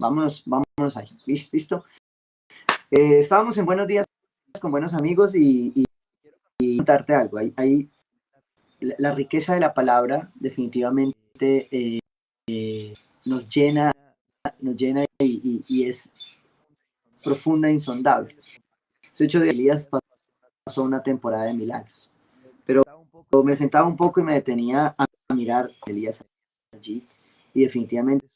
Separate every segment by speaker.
Speaker 1: vámonos ahí. ¿Listo? Estábamos en Buenos Días con buenos amigos y contarte algo. La riqueza de la palabra definitivamente nos llena y es profunda e insondable. Ese hecho de Elías pasó una temporada de milagros, pero me sentaba un poco y me detenía a mirar a Elías allí, y definitivamente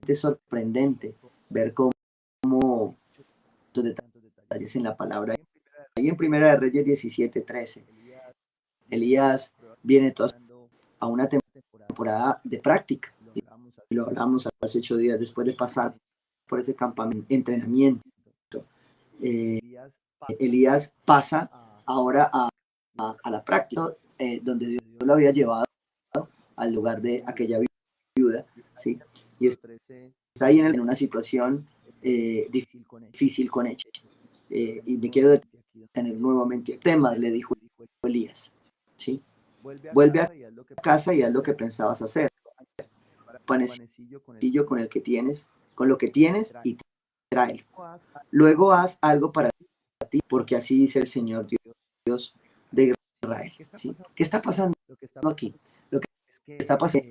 Speaker 1: es sorprendente ver cómo estos detalles en la palabra. Ahí en Primera de Reyes 17:13, Elías viene a una temporada de práctica, y lo hablamos hace 8 días, después de pasar por ese campamento, entrenamiento. Elías pasa ahora a la práctica, donde Dios lo había llevado al lugar de aquella viuda, ¿sí? Y está ahí en una situación difícil con ella. Y me quiero detener nuevamente el tema, le dijo Elías, ¿sí? Vuelve a casa y haz lo que pensabas hacer. Panecillo con lo que tienes, y tráelo. Luego haz algo para ti, porque así dice el Señor Dios de Israel, ¿sí? ¿Qué está pasando aquí? Lo que está pasando,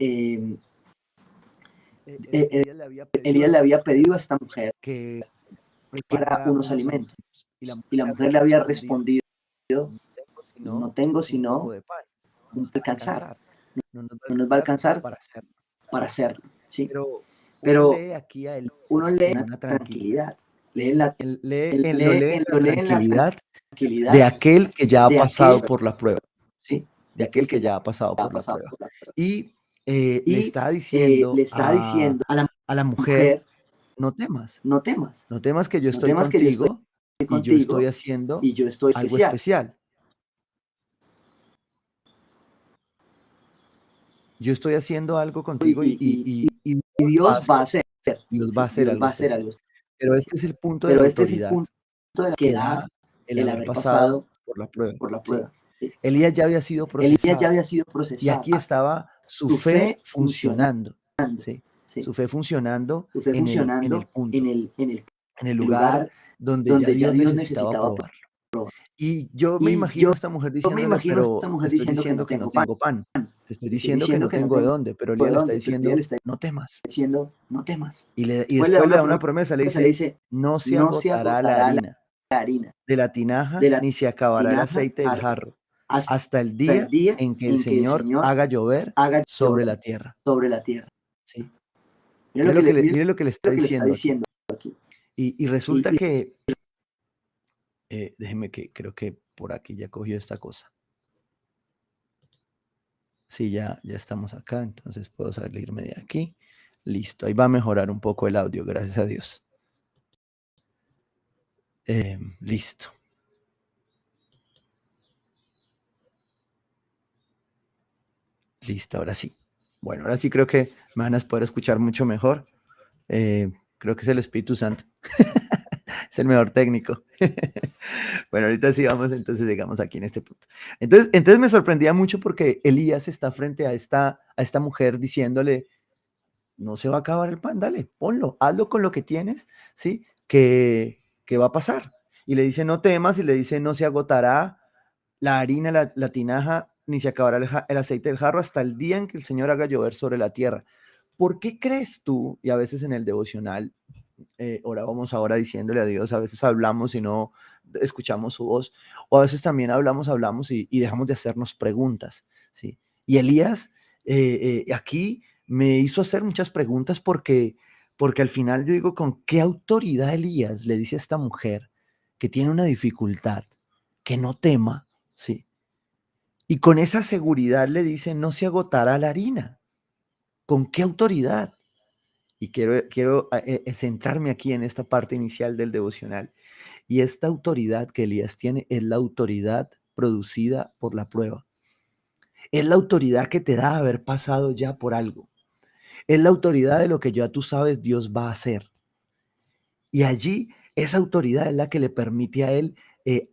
Speaker 1: Elías le había pedido a esta mujer que preparara unos alimentos, y la mujer le había respondido: no tengo sino un alcanzar, no nos va a alcanzar para hacerlo, ¿sí? Pero uno lee una tranquilidad,
Speaker 2: Lo lee en la
Speaker 1: lee en la
Speaker 2: tranquilidad de aquel que ya ha pasado por la prueba,
Speaker 1: ¿sí?
Speaker 2: de aquel que ya ha pasado por la prueba. Y le está
Speaker 1: Le
Speaker 2: diciendo
Speaker 1: está diciendo
Speaker 2: a la mujer,
Speaker 1: mujer:
Speaker 2: no temas,
Speaker 1: no temas,
Speaker 2: no temas que yo
Speaker 1: no
Speaker 2: estoy
Speaker 1: temas que yo estoy
Speaker 2: contigo y yo
Speaker 1: contigo
Speaker 2: estoy haciendo
Speaker 1: y yo estoy
Speaker 2: algo
Speaker 1: especial.
Speaker 2: especial. Yo estoy haciendo algo contigo
Speaker 1: Y
Speaker 2: Dios va a
Speaker 1: Dios va a
Speaker 2: hacer,
Speaker 1: hacer,
Speaker 2: Dios va a
Speaker 1: ¿sí?
Speaker 2: hacer
Speaker 1: Dios
Speaker 2: algo
Speaker 1: va a hacer
Speaker 2: especial.
Speaker 1: algo
Speaker 2: Pero
Speaker 1: especial.
Speaker 2: este es el punto de la
Speaker 1: Pero este es el
Speaker 2: autoridad
Speaker 1: punto
Speaker 2: que
Speaker 1: que
Speaker 2: da
Speaker 1: da
Speaker 2: el
Speaker 1: el
Speaker 2: haber
Speaker 1: haber
Speaker 2: pasado
Speaker 1: pasado
Speaker 2: por la prueba,
Speaker 1: por la
Speaker 2: ¿sí?
Speaker 1: prueba, ¿sí?
Speaker 2: Elías ya había sido
Speaker 1: Elías ya
Speaker 2: procesado
Speaker 1: había sido
Speaker 2: y
Speaker 1: procesado,
Speaker 2: aquí estaba su
Speaker 1: su
Speaker 2: fe
Speaker 1: fe funcionando,
Speaker 2: funcionando, ¿sí?
Speaker 1: ¿sí?
Speaker 2: Su fe funcionando
Speaker 1: Su fe
Speaker 2: en el
Speaker 1: funcionando
Speaker 2: punto,
Speaker 1: en el
Speaker 2: en el lugar
Speaker 1: lugar
Speaker 2: donde ya
Speaker 1: donde ya
Speaker 2: Dios
Speaker 1: Dios
Speaker 2: necesitaba
Speaker 1: necesitaba
Speaker 2: probarlo.
Speaker 1: probar.
Speaker 2: Y yo me
Speaker 1: Y
Speaker 2: imagino a esta mujer
Speaker 1: me
Speaker 2: diciéndole,
Speaker 1: imagino a esta
Speaker 2: pero te
Speaker 1: mujer
Speaker 2: estoy
Speaker 1: diciendo que no
Speaker 2: diciendo que no
Speaker 1: tengo pan,
Speaker 2: tengo pan, te estoy
Speaker 1: te estoy
Speaker 2: diciendo que
Speaker 1: diciendo
Speaker 2: no
Speaker 1: que no
Speaker 2: tengo de
Speaker 1: tengo
Speaker 2: dónde, pero
Speaker 1: de
Speaker 2: Elías le está
Speaker 1: dónde, pero Elías le
Speaker 2: diciendo,
Speaker 1: está
Speaker 2: no temas.
Speaker 1: diciendo: no temas.
Speaker 2: Y
Speaker 1: Después le da
Speaker 2: después le
Speaker 1: una
Speaker 2: da una promesa, le
Speaker 1: promesa, le
Speaker 2: dice,
Speaker 1: dice:
Speaker 2: no se
Speaker 1: no se
Speaker 2: agotará la
Speaker 1: agotará la
Speaker 2: harina
Speaker 1: harina
Speaker 2: de la tinaja,
Speaker 1: de la
Speaker 2: ni se acabará el
Speaker 1: tinaja
Speaker 2: aceite del jarro,
Speaker 1: hasta
Speaker 2: hasta el
Speaker 1: el
Speaker 2: día
Speaker 1: día
Speaker 2: en que el
Speaker 1: en que el
Speaker 2: Señor
Speaker 1: Señor
Speaker 2: haga llover
Speaker 1: haga
Speaker 2: sobre
Speaker 1: llover
Speaker 2: la tierra.
Speaker 1: sobre la tierra.
Speaker 2: ¿Sí?
Speaker 1: Mira lo que le,
Speaker 2: Mire lo que le está
Speaker 1: lo que le está
Speaker 2: diciendo aquí.
Speaker 1: diciendo aquí.
Speaker 2: Y resulta
Speaker 1: Y
Speaker 2: que, déjeme que creo que por aquí ya cogió esta cosa. Sí, ya estamos acá, entonces puedo salirme de aquí. Listo, ahí va a mejorar un poco el audio, gracias a Dios. Listo. Listo, ahora sí. Bueno, ahora sí creo que me van a poder escuchar mucho mejor. Creo que es el Espíritu Santo. Es el mejor técnico. Bueno, ahorita sí vamos, entonces llegamos aquí en este punto. Entonces me sorprendía mucho porque Elías está frente a esta mujer diciéndole, no se va a acabar el pan, dale, ponlo, hazlo con lo que tienes, ¿sí? Que va a pasar. Y le dice, no temas, y le dice, no se agotará la harina, la tinaja, ni se acabará el aceite del jarro hasta el día en que el Señor haga llover sobre la tierra. ¿Por qué crees tú, y a veces en el devocional, orábamos ahora diciéndole a Dios, a veces hablamos y no escuchamos su voz, o a veces también hablamos y dejamos de hacernos preguntas, ¿sí? Y Elías aquí me hizo hacer muchas preguntas porque al final yo digo, ¿con qué autoridad Elías le dice a esta mujer que tiene una dificultad, que no tema, ¿sí? Y con esa seguridad le dice, no se agotará la harina? ¿Con qué autoridad? Y quiero centrarme aquí en esta parte inicial del devocional. Y esta autoridad que Elías tiene es la autoridad producida por la prueba. Es la autoridad que te da haber pasado ya por algo. Es la autoridad de lo que ya tú sabes Dios va a hacer. Y allí esa autoridad es la que le permite a él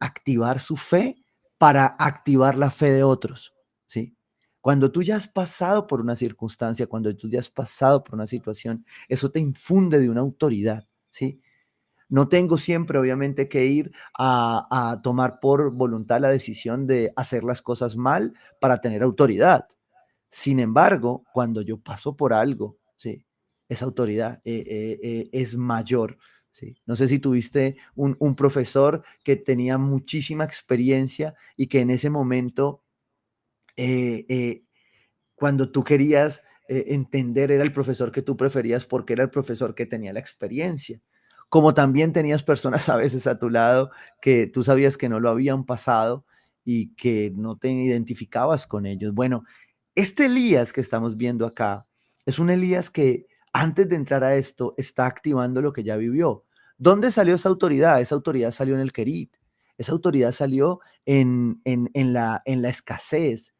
Speaker 2: activar su fe para activar la fe de otros, ¿sí? Cuando tú ya has pasado por una circunstancia, cuando tú ya has pasado por una situación, eso te infunde de una autoridad, ¿sí? No tengo siempre, obviamente, que ir a tomar por voluntad la decisión de hacer las cosas mal para tener autoridad. Sin embargo, cuando yo paso por algo, ¿sí? Esa autoridad es mayor. ¿Sí? No sé si tuviste un profesor que tenía muchísima experiencia y que en ese momento, eh, eh, cuando tú querías entender, era el profesor que tú preferías porque era el profesor que tenía la experiencia. Como también tenías personas a veces a tu lado que tú sabías que no lo habían pasado y que no te identificabas con ellos. Bueno, este Elías que estamos viendo acá es un Elías que antes de entrar a esto está activando lo que ya vivió. ¿Dónde salió esa autoridad? Esa autoridad salió en el Querit. Esa autoridad salió en la escasez.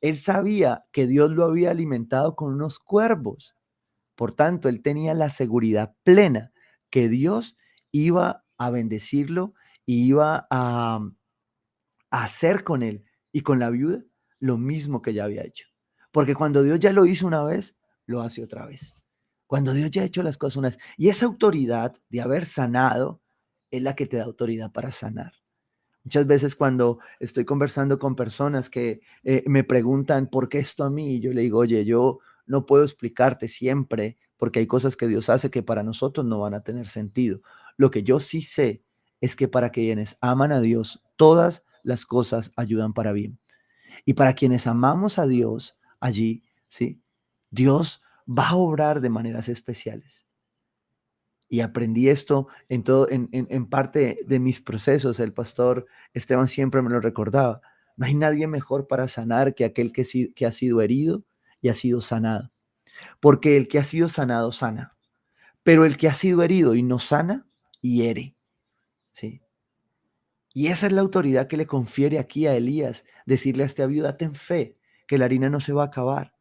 Speaker 2: Él sabía que Dios lo había alimentado con unos cuervos. Por tanto, él tenía la seguridad plena que Dios iba a bendecirlo y iba a hacer con él y con la viuda lo mismo que ya había hecho. Porque cuando Dios ya lo hizo una vez, lo hace otra vez. Cuando Dios ya ha hecho las cosas una vez. Y esa autoridad de haber sanado es la que te da autoridad para sanar. Muchas veces cuando estoy conversando con personas que me preguntan por qué esto a mí, yo le digo, oye, yo no puedo explicarte siempre porque hay cosas que Dios hace que para nosotros no van a tener sentido. Lo que yo sí sé es que para quienes aman a Dios, todas las cosas ayudan para bien. Y para quienes amamos a Dios allí, ¿sí? Dios va a obrar de maneras especiales. Y aprendí esto en todo, en parte de mis procesos. El pastor Esteban siempre me lo recordaba. No hay nadie mejor para sanar que aquel que ha sido herido y ha sido sanado. Porque el que ha sido sanado sana. Pero el que ha sido herido y no sana, hiere. ¿Sí? Y esa es la autoridad que le confiere aquí a Elías. Decirle a esta viuda, ten fe, que la harina no se va a acabar.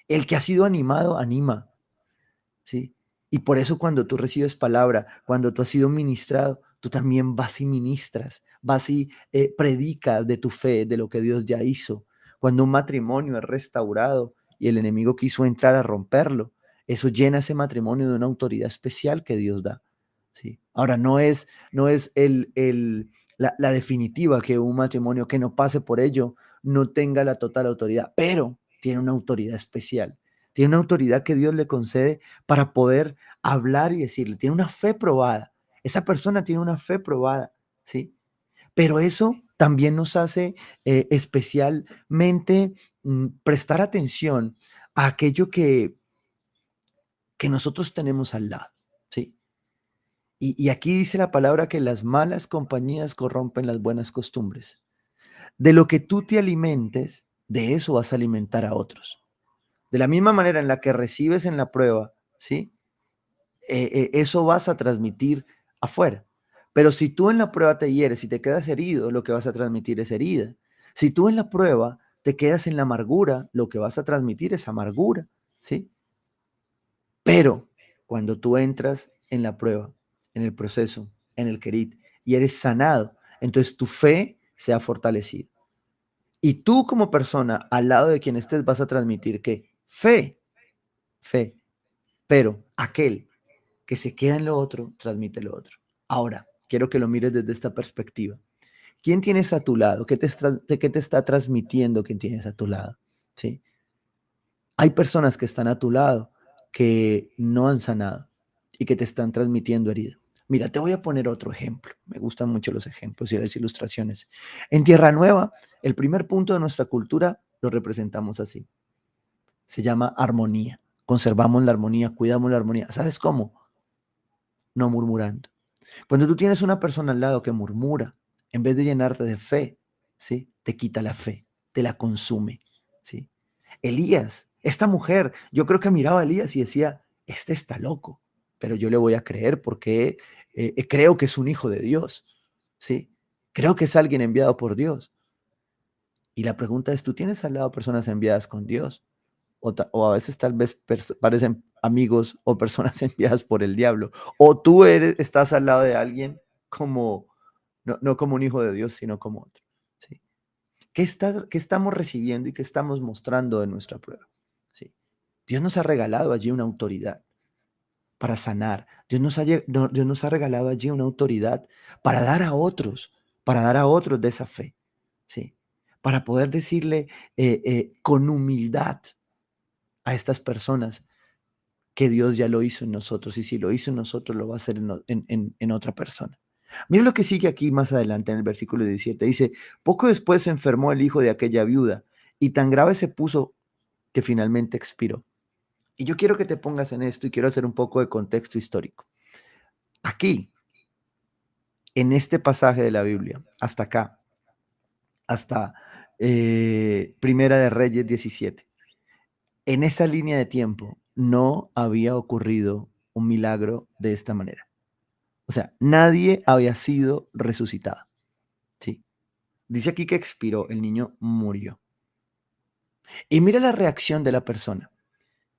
Speaker 2: El que ha sido animado, anima. ¿Sí? Y por eso cuando tú recibes palabra, cuando tú has sido ministrado, tú también vas y ministras, vas y predicas de tu fe, de lo que Dios ya hizo. Cuando un matrimonio es restaurado y el enemigo quiso entrar a romperlo, eso llena ese matrimonio de una autoridad especial que Dios da. ¿Sí? Ahora, no es la definitiva que un matrimonio que no pase por ello no tenga la total autoridad, pero tiene una autoridad especial. Tiene una autoridad que Dios le concede para poder hablar y decirle, tiene una fe probada. Esa persona tiene una fe probada, ¿sí? Pero eso también nos hace especialmente prestar atención a aquello que nosotros tenemos al lado, ¿sí? Y aquí dice la palabra que las malas compañías corrompen las buenas costumbres. De lo que tú te alimentes, de eso vas a alimentar a otros. De la misma manera en la que recibes en la prueba, ¿sí? Eso vas a transmitir afuera. Pero si tú en la prueba te hieres y te quedas herido, lo que vas a transmitir es herida. Si tú en la prueba te quedas en la amargura, lo que vas a transmitir es amargura, ¿sí? Pero cuando tú entras en la prueba, en el proceso, en el querit, y eres sanado, entonces tu fe se ha fortalecido. Y tú como persona, al lado de quien estés, vas a transmitir que fe, pero aquel que se queda en lo otro, transmite lo otro. Ahora, quiero que lo mires desde esta perspectiva. ¿Quién tienes a tu lado? ¿Qué te está transmitiendo quién tienes a tu lado? ¿Sí? Hay personas que están a tu lado que no han sanado y que te están transmitiendo herida. Mira, te voy a poner otro ejemplo. Me gustan mucho los ejemplos y las ilustraciones. En Tierra Nueva, el primer punto de nuestra cultura lo representamos así. Se llama armonía. Conservamos la armonía, cuidamos la armonía. ¿Sabes cómo? No murmurando. Cuando tú tienes una persona al lado que murmura, en vez de llenarte de fe, ¿sí? Te quita la fe, te la consume, ¿sí? Elías, esta mujer, yo creo que miraba a Elías y decía, este está loco, pero yo le voy a creer porque creo que es un hijo de Dios, ¿sí? Creo que es alguien enviado por Dios. Y la pregunta es, ¿tú tienes al lado personas enviadas con Dios? O a veces tal vez parecen amigos o personas enviadas por el diablo. O tú estás al lado de alguien como, no como un hijo de Dios, sino como otro. ¿Sí? qué estamos recibiendo y qué estamos mostrando de nuestra prueba? ¿Sí? Dios nos ha regalado allí una autoridad para sanar. Dios nos ha regalado allí una autoridad para dar a otros, de esa fe, ¿sí? Para poder decirle con humildad a estas personas que Dios ya lo hizo en nosotros, y si lo hizo en nosotros, lo va a hacer en otra persona. Mira lo que sigue aquí más adelante en el versículo 17. Dice, poco después se enfermó el hijo de aquella viuda, y tan grave se puso que finalmente expiró. Y yo quiero que te pongas en esto y quiero hacer un poco de contexto histórico. Aquí, en este pasaje de la Biblia, hasta acá, hasta Primera de Reyes 17, en esa línea de tiempo no había ocurrido un milagro de esta manera. O sea, nadie había sido resucitado. ¿Sí? Dice aquí que expiró, el niño murió. Y mira la reacción de la persona,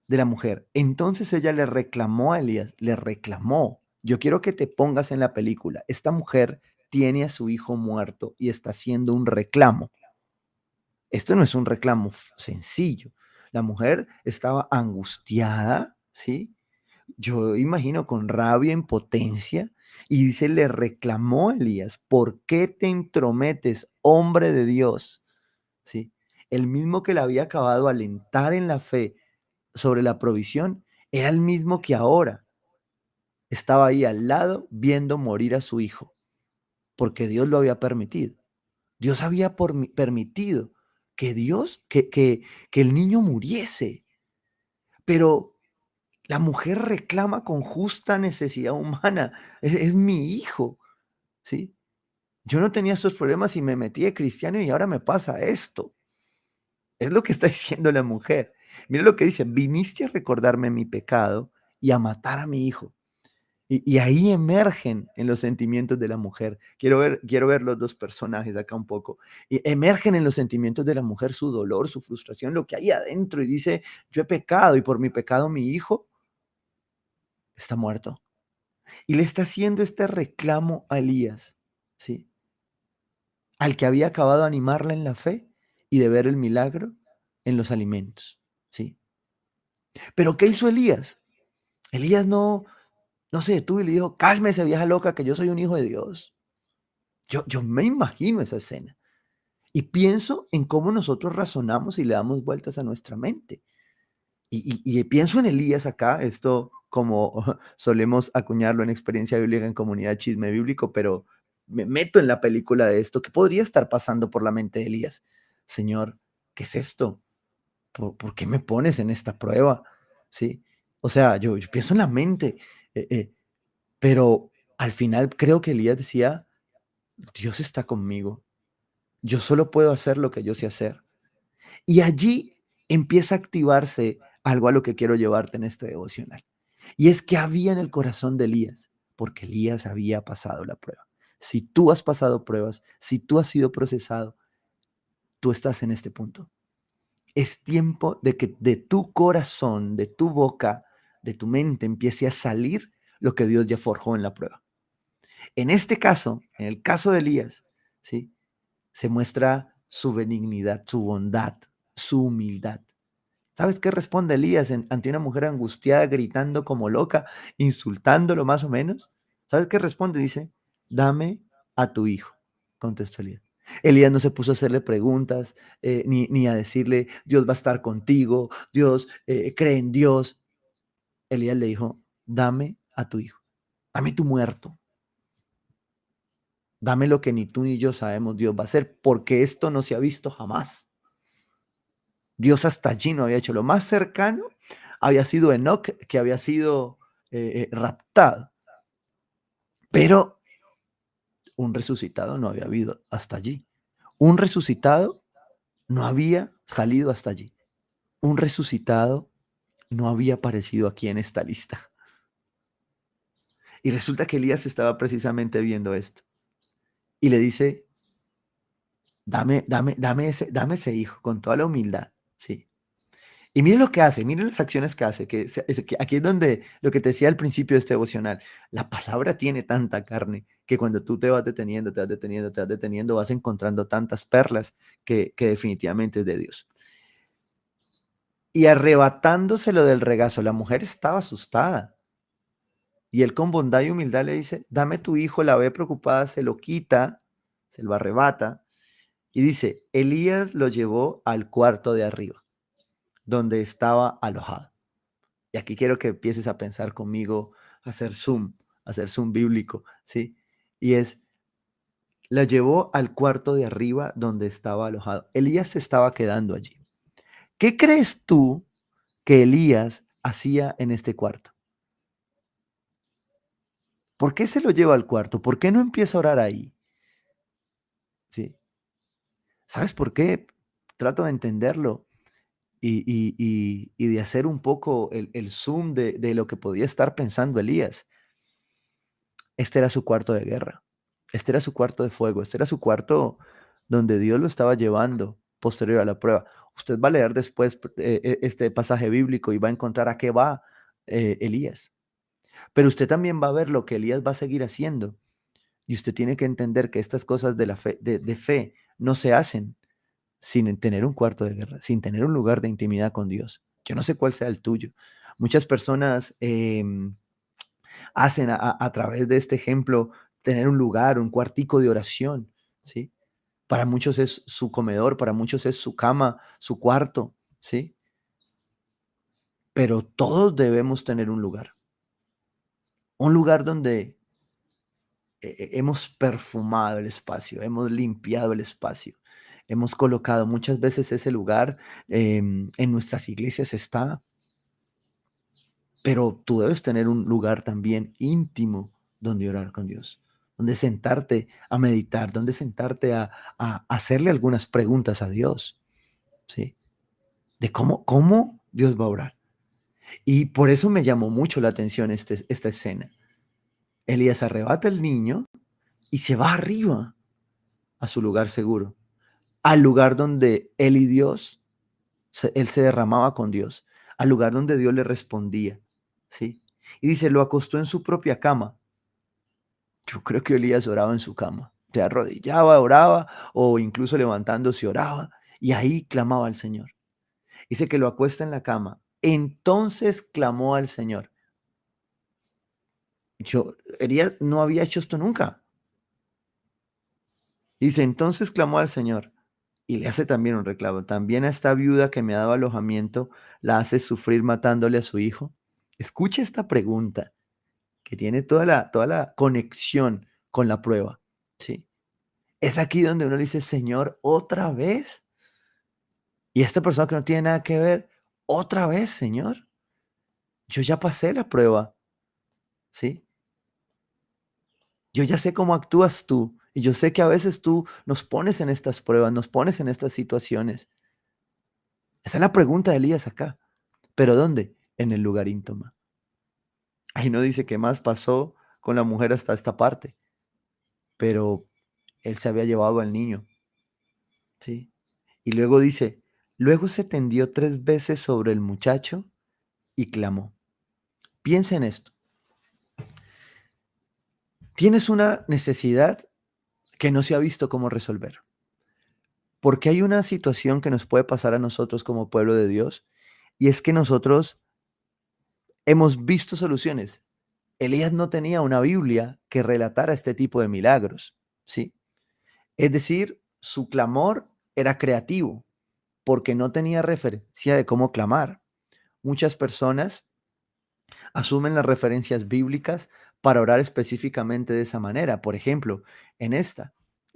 Speaker 2: de la mujer. Entonces ella le reclamó a Elías, le reclamó. Yo quiero que te pongas en la película. Esta mujer tiene a su hijo muerto y está haciendo un reclamo. Esto no es un reclamo sencillo. La mujer estaba angustiada, ¿sí? Yo imagino con rabia, impotencia, y dice, le reclamó a Elías, ¿por qué te entrometes, hombre de Dios? ¿Sí? El mismo que le había acabado de alentar en la fe sobre la provisión, era el mismo que ahora estaba ahí al lado viendo morir a su hijo, porque Dios lo había permitido. Dios había permitido que que el niño muriese, pero la mujer reclama con justa necesidad humana. Es mi hijo, ¿sí? Yo no tenía estos problemas y me metí de cristiano y ahora me pasa esto. Es lo que está diciendo la mujer. Mira lo que dice, viniste a recordarme mi pecado y a matar a mi hijo. Y ahí emergen en los sentimientos de la mujer. Quiero ver los dos personajes acá un poco. Y emergen en los sentimientos de la mujer su dolor, su frustración, lo que hay adentro. Y dice, yo he pecado y por mi pecado mi hijo está muerto. Y le está haciendo este reclamo a Elías, ¿sí? Al que había acabado de animarla en la fe y de ver el milagro en los alimentos, ¿sí? Pero ¿qué hizo Elías? Elías no se detuvo y le dijo, cálmese vieja loca, que yo soy un hijo de Dios. Yo me imagino esa escena y pienso en cómo nosotros razonamos y le damos vueltas a nuestra mente. Y pienso en Elías acá, esto como solemos acuñarlo en experiencia bíblica en comunidad chisme bíblico, pero me meto en la película de esto. ¿Qué podría estar pasando por la mente de Elías? Señor, ¿qué es esto? ¿Por qué me pones en esta prueba? ¿Sí? O sea, yo pienso en la mente, eh, eh, pero al final creo que Elías decía, Dios está conmigo. Yo solo puedo hacer lo que yo sé hacer. Y allí empieza a activarse algo a lo que quiero llevarte en este devocional. Y es que había en el corazón de Elías, porque Elías había pasado la prueba. Si tú has pasado pruebas, si tú has sido procesado, tú estás en este punto. Es tiempo de que de tu corazón, de tu boca, de tu mente empiece a salir lo que Dios ya forjó en la prueba. En este caso, en el caso de Elías, ¿sí? Se muestra su benignidad, su bondad, su humildad. ¿Sabes qué responde Elías ante una mujer angustiada, gritando como loca, insultándolo más o menos? ¿Sabes qué responde? Dice, dame a tu hijo, contestó Elías. Elías no se puso a hacerle preguntas, ni a decirle, Dios va a estar contigo, Dios cree en Dios. Elías le dijo, dame a tu hijo, dame tu muerto, dame lo que ni tú ni yo sabemos Dios va a hacer, porque esto no se ha visto jamás. Dios hasta allí no había hecho. Lo más cercano había sido Enoc, que había sido raptado. Pero un resucitado no había habido hasta allí. Un resucitado no había salido hasta allí. Un resucitado no había aparecido aquí en esta lista. Y resulta que Elías estaba precisamente viendo esto. Y le dice, dame ese hijo con toda la humildad. Sí. Y miren lo que hace, miren las acciones que hace, que aquí es donde lo que te decía al principio de este devocional, la palabra tiene tanta carne que cuando tú te vas deteniendo, te vas deteniendo, te vas deteniendo, vas encontrando tantas perlas que definitivamente es de Dios. Y arrebatándoselo del regazo, la mujer estaba asustada. Y él con bondad y humildad le dice, dame tu hijo, la ve preocupada, se lo quita, se lo arrebata. Y dice, Elías lo llevó al cuarto de arriba, donde estaba alojado. Y aquí quiero que empieces a pensar conmigo, a hacer zoom bíblico, ¿sí? Y es, la llevó al cuarto de arriba donde estaba alojado. Elías se estaba quedando allí. ¿Qué crees tú que Elías hacía en este cuarto? ¿Por qué se lo lleva al cuarto? ¿Por qué no empieza a orar ahí? ¿Sí? ¿Sabes por qué? Trato de entenderlo y de hacer un poco el zoom de lo que podía estar pensando Elías. Este era su cuarto de guerra. Este era su cuarto de fuego. Este era su cuarto donde Dios lo estaba llevando posterior a la prueba. Usted va a leer después este pasaje bíblico y va a encontrar a qué va Elías. Pero usted también va a ver lo que Elías va a seguir haciendo. Y usted tiene que entender que estas cosas de la fe, de fe no se hacen sin tener un cuarto de guerra, sin tener un lugar de intimidad con Dios. Yo no sé cuál sea el tuyo. Muchas personas hacen a través de este ejemplo tener un lugar, un cuartico de oración, ¿sí? Para muchos es su comedor, para muchos es su cama, su cuarto, ¿sí? Pero todos debemos tener un lugar donde hemos perfumado el espacio, hemos limpiado el espacio, hemos colocado muchas veces ese lugar en nuestras iglesias está, pero tú debes tener un lugar también íntimo donde orar con Dios, donde sentarte a meditar, donde sentarte a hacerle algunas preguntas a Dios, ¿sí? De cómo Dios va a orar. Y por eso me llamó mucho la atención esta escena. Elías arrebata al niño y se va arriba a su lugar seguro, al lugar donde él y Dios, él se derramaba con Dios, al lugar donde Dios le respondía, ¿sí? Y dice, lo acostó en su propia cama. Yo creo que Elías oraba en su cama, se arrodillaba, oraba, o incluso levantándose oraba, y ahí clamaba al Señor. Dice que lo acuesta en la cama. Entonces clamó al Señor. Elías no había hecho esto nunca. Dice, entonces clamó al Señor y le hace también un reclamo. También a esta viuda que me ha dado alojamiento, la hace sufrir matándole a su hijo. Escucha esta pregunta que tiene toda la conexión con la prueba. ¿Sí? Es aquí donde uno le dice, Señor, otra vez. Y esta persona que no tiene nada que ver, otra vez, Señor. Yo ya pasé la prueba. ¿Sí? Yo ya sé cómo actúas tú. Y yo sé que a veces tú nos pones en estas pruebas, nos pones en estas situaciones. Esa es la pregunta de Elías acá. ¿Pero dónde? En el lugar íntimo. Ahí no dice qué más pasó con la mujer hasta esta parte, pero él se había llevado al niño, ¿sí? Y luego dice, luego se tendió 3 veces sobre el muchacho y clamó. Piensa en esto. Tienes una necesidad que no se ha visto cómo resolver, porque hay una situación que nos puede pasar a nosotros como pueblo de Dios, y es que nosotros hemos visto soluciones. Elías no tenía una Biblia que relatara este tipo de milagros, ¿sí? Es decir, su clamor era creativo porque no tenía referencia de cómo clamar. Muchas personas asumen las referencias bíblicas para orar específicamente de esa manera. Por ejemplo, en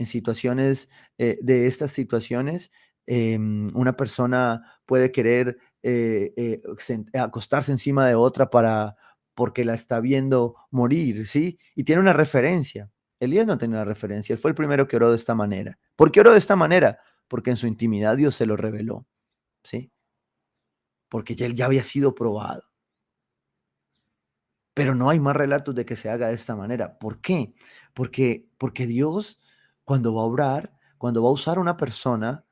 Speaker 2: situaciones de estas situaciones, una persona puede querer acostarse encima de otra porque la está viendo morir, ¿sí? Y tiene una referencia. Elías no tenía una referencia, él fue el primero que oró de esta manera. ¿Por qué oró de esta manera? Porque en su intimidad Dios se lo reveló, ¿sí? Porque él ya había sido probado. Pero no hay más relatos de que se haga de esta manera. ¿Por qué? Porque Dios, cuando va a orar, cuando va a usar una persona,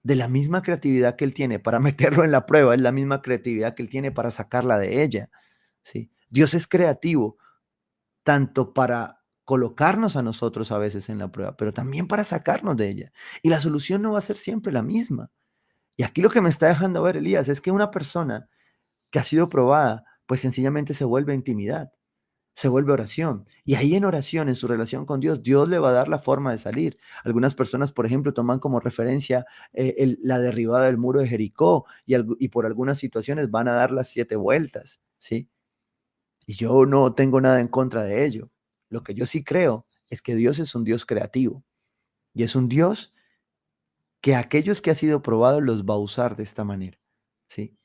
Speaker 2: de la misma creatividad que Él tiene para meterlo en la prueba, es la misma creatividad que Él tiene para sacarla de ella. ¿Sí? Dios es creativo tanto para colocarnos a nosotros a veces en la prueba, pero también para sacarnos de ella. Y la solución no va a ser siempre la misma. Y aquí lo que me está dejando ver Elías es que una persona que ha sido probada, pues sencillamente se vuelve intimidad, se vuelve oración. Y ahí en oración, en su relación con Dios, Dios le va a dar la forma de salir. Algunas personas, por ejemplo, toman como referencia la derribada del muro de Jericó y por algunas situaciones van a dar las 7 vueltas, ¿sí? Y yo no tengo nada en contra de ello. Lo que yo sí creo es que Dios es un Dios creativo y es un Dios que aquellos que ha sido probado los va a usar de esta manera, ¿sí?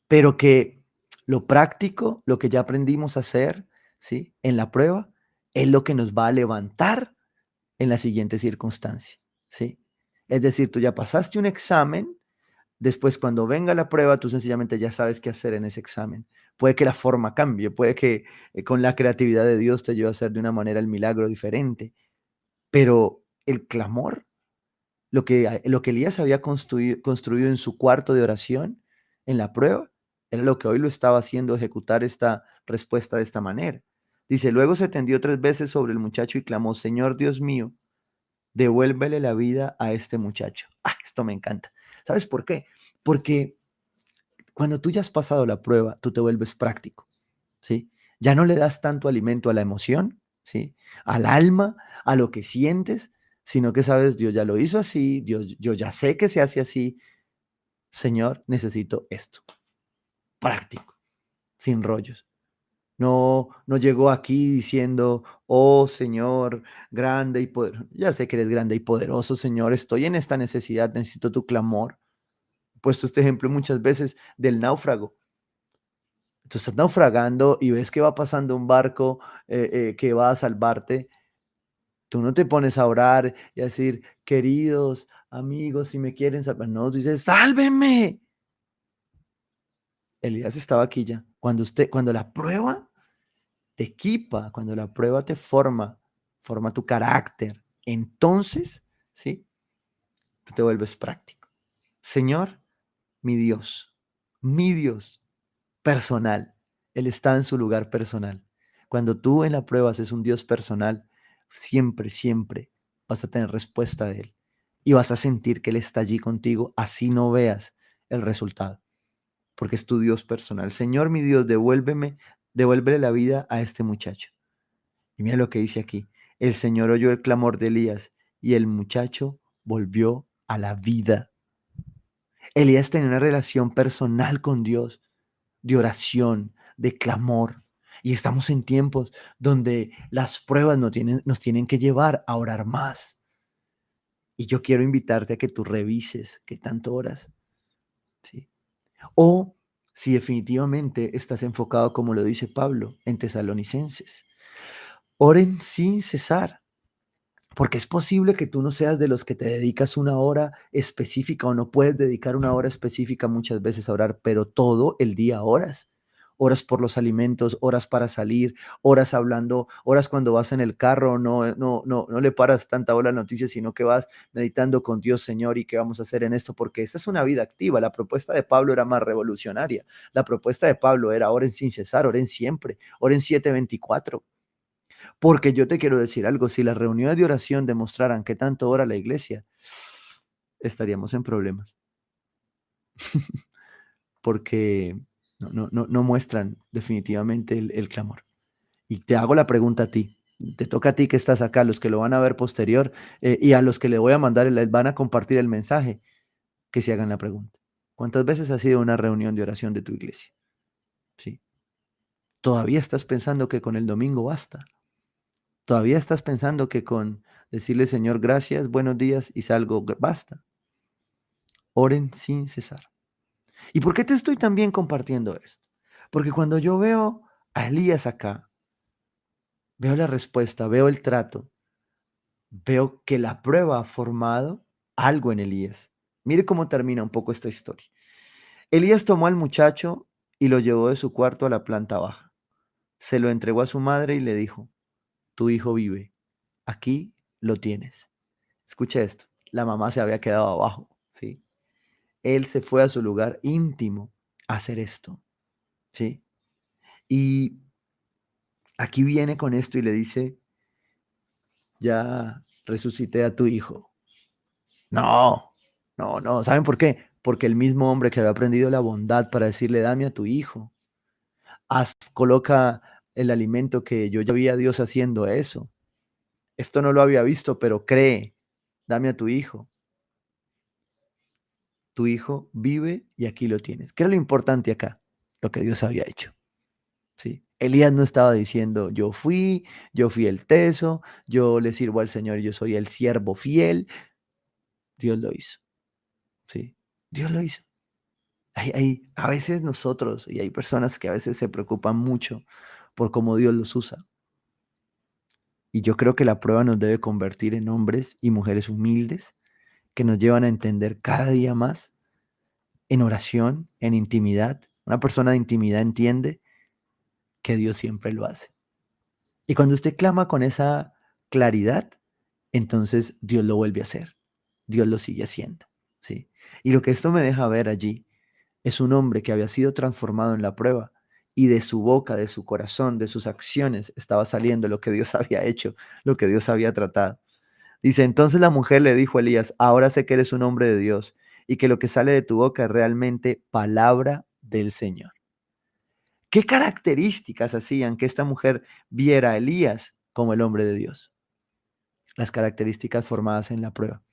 Speaker 2: Pero que lo práctico, lo que ya aprendimos a hacer, ¿sí? En la prueba, es lo que nos va a levantar en la siguiente circunstancia, ¿sí? Es decir, tú ya pasaste un examen. Después, cuando venga la prueba, tú sencillamente ya sabes qué hacer en ese examen. Puede que la forma cambie, puede que con la creatividad de Dios te lleve a hacer de una manera el milagro diferente, pero el clamor, lo que Elías había construido en su cuarto de oración, en la prueba, era lo que hoy lo estaba haciendo ejecutar esta respuesta de esta manera. Dice, luego se tendió 3 veces sobre el muchacho y clamó, Señor Dios mío, devuélvele la vida a este muchacho. Ah, esto me encanta. ¿Sabes por qué? Porque cuando tú ya has pasado la prueba, tú te vuelves práctico, ¿sí? Ya no le das tanto alimento a la emoción, ¿sí? Al alma, a lo que sientes, sino que sabes, Dios ya lo hizo así, Dios, yo ya sé que se hace así. Señor, necesito esto, práctico, sin rollos. No, no llegó aquí diciendo, oh Señor, grande y poderoso. Ya sé que eres grande y poderoso, Señor. Estoy en esta necesidad, necesito tu clamor. He puesto este ejemplo muchas veces del náufrago. Tú estás naufragando y ves que va pasando un barco que va a salvarte. Tú no te pones a orar y a decir, queridos amigos, si me quieren salvar. No, tú dices, sálvenme. Elías estaba aquí ya. Cuando la prueba te equipa, cuando la prueba te forma tu carácter, entonces, ¿sí? Tú te vuelves práctico. Señor, mi Dios personal. Él está en su lugar personal. Cuando tú en la prueba haces un Dios personal, siempre, siempre vas a tener respuesta de Él. Y vas a sentir que Él está allí contigo, así no veas el resultado. Porque es tu Dios personal. Señor, mi Dios, devuélvele la vida a este muchacho. Y mira lo que dice aquí. El Señor oyó el clamor de Elías y el muchacho volvió a la vida. Elías tenía una relación personal con Dios, de oración, de clamor. Y estamos en tiempos donde las pruebas nos tienen que llevar a orar más. Y yo quiero invitarte a que tú revises qué tanto oras, ¿sí? O si definitivamente estás enfocado, como lo dice Pablo en Tesalonicenses. Oren sin cesar. Porque es posible que tú no seas de los que te dedicas una hora específica o no puedes dedicar una hora específica muchas veces a orar, pero todo el día oras. Horas por los alimentos, horas para salir, horas hablando, horas cuando vas en el carro, no le paras tanta bola a las noticias, sino que vas meditando con Dios, Señor, y qué vamos a hacer en esto, porque esta es una vida activa. La propuesta de Pablo era más revolucionaria. La propuesta de Pablo era oren sin cesar, oren siempre, oren 7:24. Porque yo te quiero decir algo, si las reuniones de oración demostraran qué tanto ora la iglesia, estaríamos en problemas, porque no muestran definitivamente el clamor. Y te hago la pregunta a ti, te toca a ti que estás acá, los que lo van a ver posterior y a los que le voy a mandar, les van a compartir el mensaje, que se hagan la pregunta. ¿Cuántas veces ha sido una reunión de oración de tu iglesia? Sí. ¿Todavía estás pensando que con el domingo basta? ¿Todavía estás pensando que con decirle, Señor, gracias, buenos días y salgo, basta? Oren sin cesar. ¿Y por qué te estoy también compartiendo esto? Porque cuando yo veo a Elías acá, veo la respuesta, veo el trato, veo que la prueba ha formado algo en Elías. Mire cómo termina un poco esta historia. Elías tomó al muchacho y lo llevó de su cuarto a la planta baja. Se lo entregó a su madre y le dijo, tu hijo vive, aquí lo tienes. Escucha esto, la mamá se había quedado abajo, ¿sí? Él se fue a su lugar íntimo a hacer esto, ¿sí? Y aquí viene con esto y le dice, ya resucité a tu hijo. No, no, no. ¿Saben por qué? Porque el mismo hombre que había aprendido la bondad para decirle, dame a tu hijo, coloca el alimento que yo ya vi a Dios haciendo eso. Esto no lo había visto, pero cree, dame a tu hijo. Tu hijo vive y aquí lo tienes. ¿Qué era lo importante acá? Lo que Dios había hecho. ¿Sí? Elías no estaba diciendo, yo fui el teso, yo le sirvo al Señor, yo soy el siervo fiel. Dios lo hizo. ¿Sí? Dios lo hizo. A veces nosotros, y hay personas que a veces se preocupan mucho por cómo Dios los usa. Y yo creo que la prueba nos debe convertir en hombres y mujeres humildes que nos llevan a entender cada día más en oración, en intimidad. Una persona de intimidad entiende que Dios siempre lo hace. Y cuando usted clama con esa claridad, entonces Dios lo vuelve a hacer. Dios lo sigue haciendo, ¿sí? Y lo que esto me deja ver allí es un hombre que había sido transformado en la prueba y de su boca, de su corazón, de sus acciones estaba saliendo lo que Dios había hecho, lo que Dios había tratado. Dice, entonces la mujer le dijo a Elías, ahora sé que eres un hombre de Dios y que lo que sale de tu boca es realmente palabra del Señor. ¿Qué características hacían que esta mujer viera a Elías como el hombre de Dios? Las características formadas en la prueba.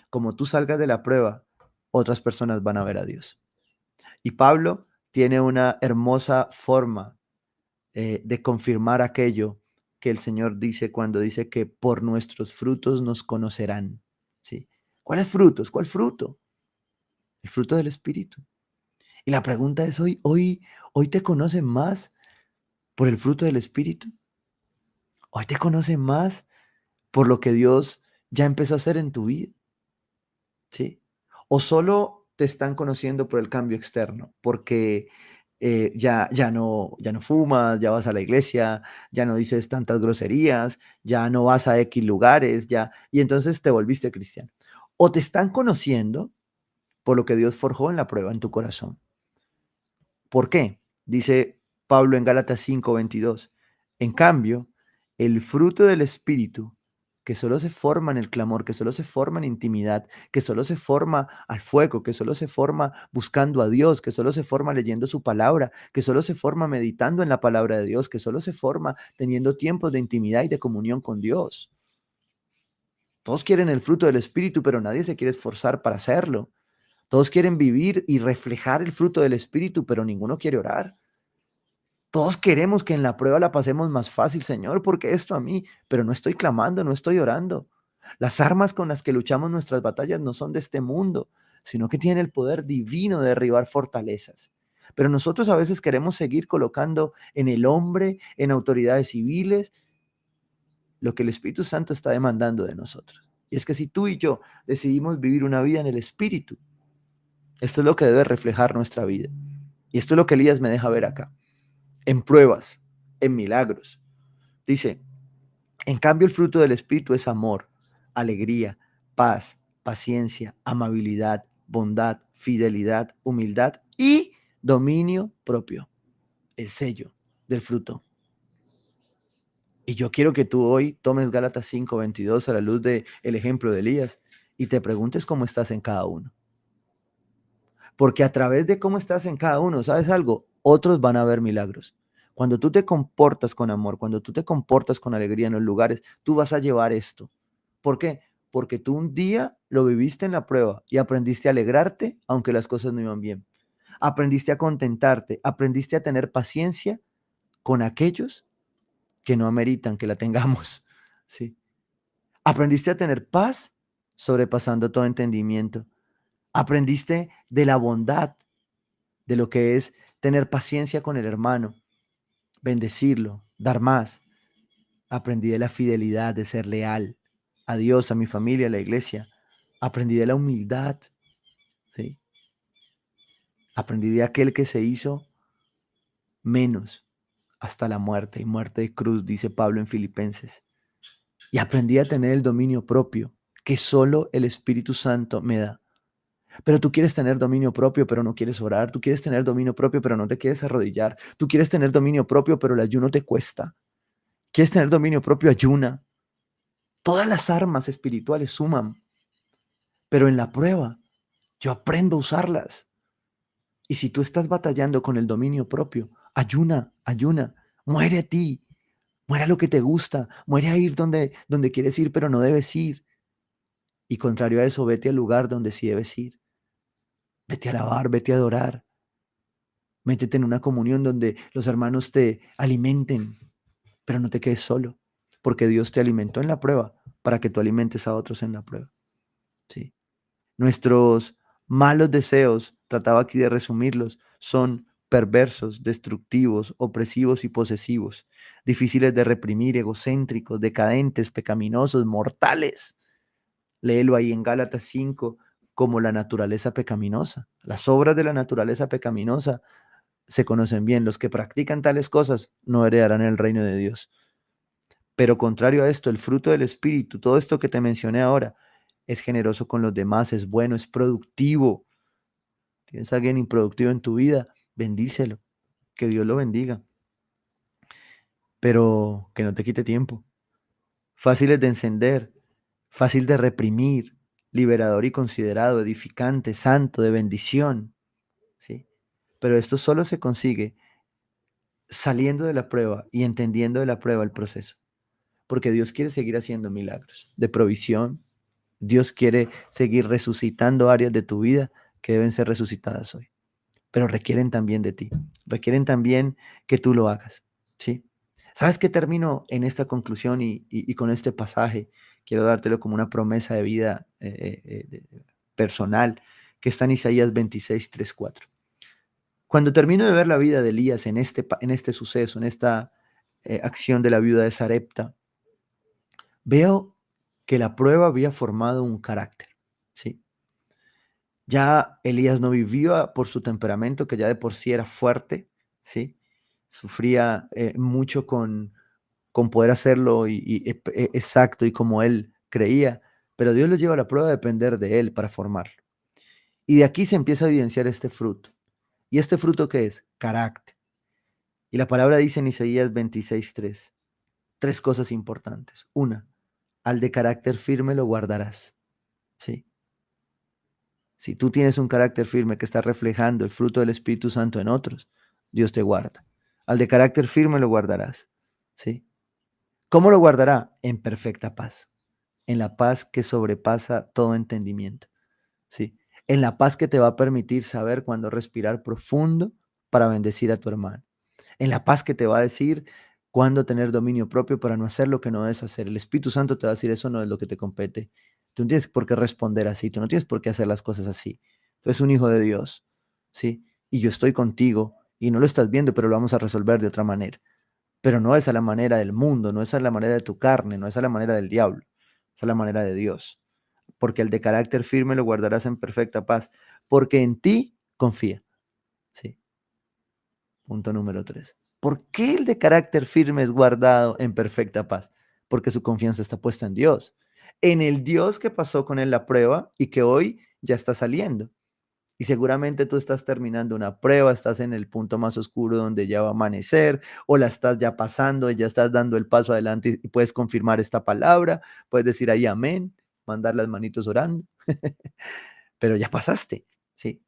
Speaker 2: Como tú salgas de la prueba, otras personas van a ver a Dios. Y Pablo tiene una hermosa forma de confirmar aquello que el Señor dice cuando dice que por nuestros frutos nos conocerán. ¿Sí? ¿Cuáles frutos? ¿Cuál fruto? El fruto del Espíritu. Y la pregunta es hoy te conocen más por el fruto del Espíritu. Hoy te conocen más por lo que Dios ya empezó a hacer en tu vida. ¿Sí? O solo te están conociendo por el cambio externo, porque ya no fumas, ya vas a la iglesia, ya no dices tantas groserías, ya no vas a X lugares, y entonces te volviste cristiano. O te están conociendo por lo que Dios forjó en la prueba en tu corazón. ¿Por qué? Dice Pablo en Gálatas 5:22. En cambio, el fruto del Espíritu, que solo se forma en el clamor, que solo se forma en intimidad, que solo se forma al fuego, que solo se forma buscando a Dios, que solo se forma leyendo su palabra, que solo se forma meditando en la palabra de Dios, que solo se forma teniendo tiempos de intimidad y de comunión con Dios. Todos quieren el fruto del Espíritu, pero nadie se quiere esforzar para hacerlo. Todos quieren vivir y reflejar el fruto del Espíritu, pero ninguno quiere orar. Todos queremos que en la prueba la pasemos más fácil, Señor, porque esto a mí, pero no estoy clamando, no estoy orando. Las armas con las que luchamos nuestras batallas no son de este mundo, sino que tienen el poder divino de derribar fortalezas. Pero nosotros a veces queremos seguir colocando en el hombre, en autoridades civiles, lo que el Espíritu Santo está demandando de nosotros. Y es que si tú y yo decidimos vivir una vida en el Espíritu, esto es lo que debe reflejar nuestra vida. Y esto es lo que Elías me deja ver acá, en pruebas, en milagros. Dice, en cambio el fruto del Espíritu es amor, alegría, paz, paciencia, amabilidad, bondad, fidelidad, humildad y dominio propio, el sello del fruto. Y yo quiero que tú hoy tomes Gálatas 5:22 a la luz del ejemplo de Elías y te preguntes cómo estás en cada uno. Porque a través de cómo estás en cada uno, ¿sabes algo? Otros van a ver milagros. Cuando tú te comportas con amor, cuando tú te comportas con alegría en los lugares, tú vas a llevar esto. ¿Por qué? Porque tú un día lo viviste en la prueba y aprendiste a alegrarte aunque las cosas no iban bien. Aprendiste a contentarte, aprendiste a tener paciencia con aquellos que no ameritan que la tengamos. ¿Sí? Aprendiste a tener paz sobrepasando todo entendimiento. Aprendiste de la bondad, de lo que es tener paciencia con el hermano, bendecirlo, dar más. Aprendí de la fidelidad, de ser leal a Dios, a mi familia, a la iglesia. Aprendí de la humildad, ¿sí? Aprendí de aquel que se hizo menos hasta la muerte y muerte de cruz, dice Pablo en Filipenses. Y aprendí a tener el dominio propio que solo el Espíritu Santo me da. Pero tú quieres tener dominio propio, pero no quieres orar. Tú quieres tener dominio propio, pero no te quieres arrodillar. Tú quieres tener dominio propio, pero el ayuno te cuesta. Quieres tener dominio propio, ayuna. Todas las armas espirituales suman, pero en la prueba yo aprendo a usarlas. Y si tú estás batallando con el dominio propio, ayuna, ayuna, muere a ti, muere a lo que te gusta, muere a ir donde quieres ir, pero no debes ir. Y contrario a eso, vete al lugar donde sí debes ir. Vete a alabar, vete a adorar. Métete en una comunión donde los hermanos te alimenten, pero no te quedes solo, porque Dios te alimentó en la prueba para que tú alimentes a otros en la prueba. ¿Sí? Nuestros malos deseos, trataba aquí de resumirlos, son perversos, destructivos, opresivos y posesivos, difíciles de reprimir, egocéntricos, decadentes, pecaminosos, mortales. Léelo ahí en Gálatas 5 como la naturaleza pecaminosa. Las obras de la naturaleza pecaminosa se conocen bien. Los que practican tales cosas no heredarán el reino de Dios. Pero contrario a esto, el fruto del Espíritu, todo esto que te mencioné ahora, es generoso con los demás, es bueno, es productivo. ¿Tienes a alguien improductivo en tu vida? Bendícelo, que Dios lo bendiga, pero que no te quite tiempo. Fáciles de encender, fácil de reprimir, liberador y considerado, edificante, santo, de bendición, ¿sí? Pero esto solo se consigue saliendo de la prueba y entendiendo de la prueba el proceso, porque Dios quiere seguir haciendo milagros de provisión. Dios quiere seguir resucitando áreas de tu vida que deben ser resucitadas hoy, pero requieren también de ti, requieren también que tú lo hagas, ¿sí? ¿Sabes qué termino en esta conclusión y con este pasaje? Quiero dártelo como una promesa de vida personal que está en Isaías 26, 3, 4. Cuando termino de ver la vida de Elías en este suceso, en esta acción de la viuda de Sarepta, veo que la prueba había formado un carácter, ¿sí? Ya Elías no vivía por su temperamento, que ya de por sí era fuerte, ¿sí? Sufría mucho con poder hacerlo exacto y como él creía, pero Dios lo lleva a la prueba de depender de él para formarlo. Y de aquí se empieza a evidenciar este fruto. ¿Y este fruto qué es? Carácter. Y la palabra dice en Isaías 26:3, tres cosas importantes. Una, al de carácter firme lo guardarás, ¿sí? Si tú tienes un carácter firme que está reflejando el fruto del Espíritu Santo en otros, Dios te guarda. Al de carácter firme lo guardarás, ¿sí? ¿Cómo lo guardará? En perfecta paz, en la paz que sobrepasa todo entendimiento, ¿sí? En la paz que te va a permitir saber cuándo respirar profundo para bendecir a tu hermano. En la paz que te va a decir cuándo tener dominio propio para no hacer lo que no debes hacer. El Espíritu Santo te va a decir, eso no es lo que te compete. Tú no tienes por qué responder así, tú no tienes por qué hacer las cosas así. Tú eres un hijo de Dios, ¿sí? Y yo estoy contigo y no lo estás viendo, pero lo vamos a resolver de otra manera. Pero no es a la manera del mundo, no es a la manera de tu carne, no es a la manera del diablo, es a la manera de Dios. Porque el de carácter firme lo guardarás en perfecta paz, porque en ti confía, ¿sí? Punto número 3. ¿Por qué el de carácter firme es guardado en perfecta paz? Porque su confianza está puesta en Dios, en el Dios que pasó con él la prueba y que hoy ya está saliendo. Y seguramente tú estás terminando una prueba, estás en el punto más oscuro donde ya va a amanecer, o la estás ya pasando y ya estás dando el paso adelante y puedes confirmar esta palabra, puedes decir ahí amén, mandar las manitos orando, pero ya pasaste, ¿sí?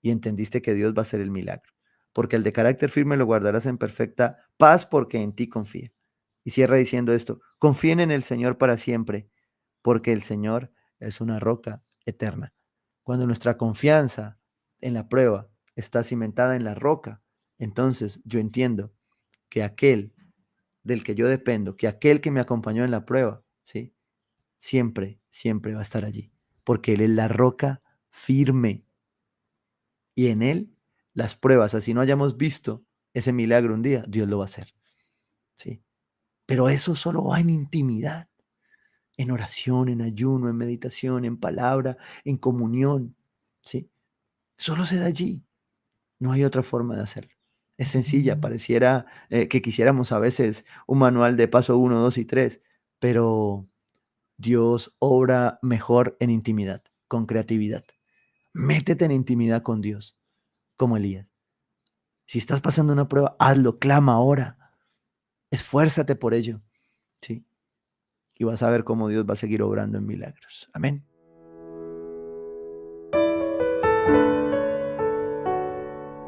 Speaker 2: Y entendiste que Dios va a hacer el milagro. Porque el de carácter firme lo guardarás en perfecta paz porque en ti confía. Y cierra diciendo esto, confíen en el Señor para siempre, porque el Señor es una roca eterna. Cuando nuestra confianza en la prueba está cimentada en la roca, entonces yo entiendo que aquel del que yo dependo, que aquel que me acompañó en la prueba, ¿sí? Siempre, siempre va a estar allí, porque Él es la roca firme y en Él las pruebas, así no hayamos visto ese milagro un día, Dios lo va a hacer, ¿sí? Pero eso solo va en intimidad, en oración, en ayuno, en meditación, en palabra, en comunión, ¿sí? Solo se da allí, no hay otra forma de hacerlo. Es sencilla, pareciera que quisiéramos a veces un manual de paso 1, 2 y 3, pero Dios obra mejor en intimidad, con creatividad. Métete en intimidad con Dios, como Elías. Si estás pasando una prueba, hazlo, clama ahora, esfuérzate por ello, ¿sí? y vas a ver cómo Dios va a seguir obrando en milagros. Amén.